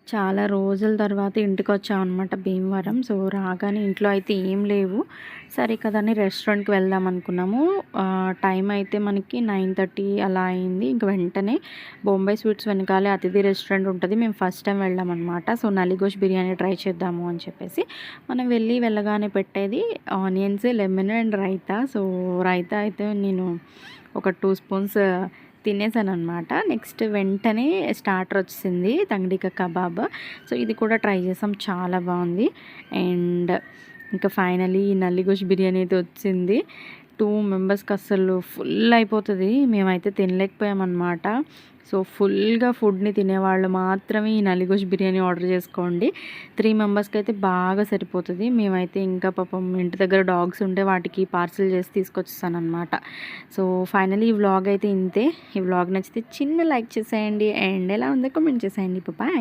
చాలా రోజుల తర్వాత ఇంటికొచ్చామనమాట భీమవరం. సో, రాగానే ఇంట్లో అయితే ఏం లేవు. సరే కదా అని రెస్టారెంట్‌కి వెళ్దాం అనుకున్నాము. టైం అయితే మనకి 9:30 అలా అయింది. ఇంక వెంటనే బొంబాయి స్వీట్స్ వెనకాలే అతిథి రెస్టారెంట్ ఉంటది. మేము ఫస్ట్ టైం వెళ్ళామనమాట. సో, నల్లిగోష్ బిర్యానీ ట్రై చేద్దాము అని చెప్పేసి. మనం వెళ్ళగానే పెట్టేది onions, lemon and raita. So, raita అయితే నేను ఒక 2 స్పూన్స్ తినేసాననమాట. నెక్స్ట్ వెంటనే స్టార్టర్ వచ్చేసింది తంగడిక కబాబ్. సో, ఇది కూడా ట్రై చేసాం. చాలా బాగుంది. అండ్ ఇంకా ఫైనలీ నల్లిగోష్ బిర్యానీ అయితే వచ్చింది. 2 మెంబర్స్‌కి అస్సలు ఫుల్ అయిపోతది. మేమైతే తినలేకపోయామన్నమాట. సో, ఫుల్‌గా ఫుడ్‌ని తినేవాళ్ళు మాత్రమే ఈ నల్లిగోష్ బిర్యానీ ఆర్డర్ చేసుకోండి. 3 మెంబర్స్‌కి అయితే బాగా సరిపోతది. మేమైతే ఇంకా పాపం ఇంటి దగ్గర డాగ్స్ ఉంటే వాటికి పార్సెల్ చేసి తీసుకొచ్చేసాననమాట. సో, ఫైనలీ ఈ వ్లాగ్ అయితే ఇంతే. ఈ వ్లాగ్ నచ్చితే చిన్న లైక్ చేసేయండి. అండ్ ఎలా ఉందో కామెంట్ చేసేయండి. బాయ్.